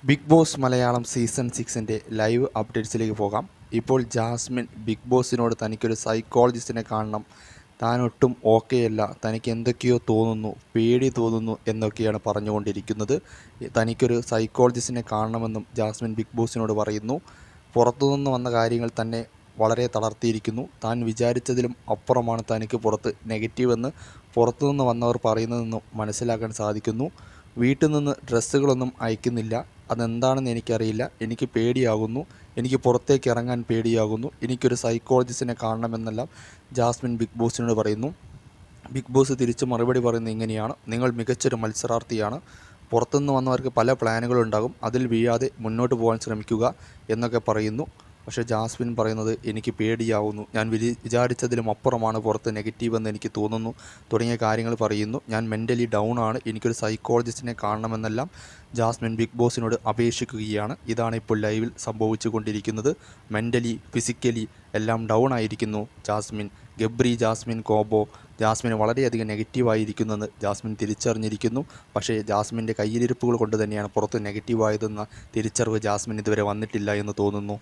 Big Boss Malayalam season 6 live അപ്ഡേറ്റ്സിലേക്ക് പോകാം. ഇപ്പോൾ ജാസ്മിൻ ബിഗ് ബോസിനോട് തനിക്കൊരു സൈക്കോളജിസ്റ്റിനെ കാണണം, താൻ ഒട്ടും ഓക്കെയല്ല, തനിക്ക് എന്തൊക്കെയോ തോന്നുന്നു, പേടി തോന്നുന്നു എന്നൊക്കെയാണ് പറഞ്ഞുകൊണ്ടിരിക്കുന്നത്. തനിക്കൊരു സൈക്കോളജിസ്റ്റിനെ കാണണമെന്നും ജാസ്മിൻ ബിഗ് ബോസിനോട് പറയുന്നു. പുറത്തുനിന്ന് വന്ന കാര്യങ്ങൾ തന്നെ വളരെ തളർത്തിയിരിക്കുന്നു. താൻ വിചാരിച്ചതിലും അപ്പുറമാണ് തനിക്ക് പുറത്ത് നെഗറ്റീവെന്ന് പുറത്തുനിന്ന് വന്നവർ പറയുന്നതെന്നും മനസ്സിലാക്കാൻ സാധിക്കുന്നു. വീട്ടിൽ നിന്ന് ഡ്രസ്സുകളൊന്നും അയക്കുന്നില്ല, അതെന്താണെന്ന് എനിക്കറിയില്ല, എനിക്ക് പേടിയാകുന്നു, എനിക്ക് പുറത്തേക്ക് ഇറങ്ങാൻ പേടിയാകുന്നു, എനിക്കൊരു സൈക്കോളജിസ്റ്റിനെ കാണണമെന്നെല്ലാം ജാസ്മിൻ ബിഗ് ബോസിനോട് പറയുന്നു. ബിഗ് ബോസ് തിരിച്ച് മറുപടി പറയുന്നത് ഇങ്ങനെയാണ്: നിങ്ങൾ മികച്ചൊരു മത്സരാർത്ഥിയാണ്, പുറത്തുനിന്ന് വന്നവർക്ക് പല പ്ലാനുകളുണ്ടാകും, അതിൽ വീഴാതെ മുന്നോട്ട് പോകാൻ ശ്രമിക്കുക എന്നൊക്കെ പറയുന്നു. പക്ഷേ ജാസ്മിൻ പറയുന്നത് എനിക്ക് പേടിയാവുന്നു, ഞാൻ വിചാരിച്ചതിലും അപ്പുറമാണ് പുറത്ത് നെഗറ്റീവെന്ന് എനിക്ക് തോന്നുന്നു തുടങ്ങിയ കാര്യങ്ങൾ പറയുന്നു. ഞാൻ മെൻ്റലി ഡൗൺ ആണ്, എനിക്കൊരു സൈക്കോളജിസ്റ്റിനെ കാണണമെന്നെല്ലാം ജാസ്മിൻ ബിഗ് ബോസിനോട് അപേക്ഷിക്കുകയാണ്. ഇതാണ് ഇപ്പോൾ ലൈവിൽ സംഭവിച്ചു കൊണ്ടിരിക്കുന്നത്. മെൻ്റലി ഫിസിക്കലി എല്ലാം ഡൗൺ ആയിരിക്കുന്നു ജാസ്മിൻ. ഗബ്രി ജാസ്മിൻ കോംബോ ജാസ്മിന് വളരെയധികം നെഗറ്റീവായിരിക്കുന്നെന്ന് ജാസ്മിൻ തിരിച്ചറിഞ്ഞിരിക്കുന്നു. പക്ഷേ ജാസ്മിൻ്റെ കയ്യിലിരിപ്പുകൾ കൊണ്ട് തന്നെയാണ് പുറത്ത് നെഗറ്റീവായതെന്ന തിരിച്ചറിവ് ജാസ്മിൻ ഇതുവരെ വന്നിട്ടില്ല എന്ന് തോന്നുന്നു.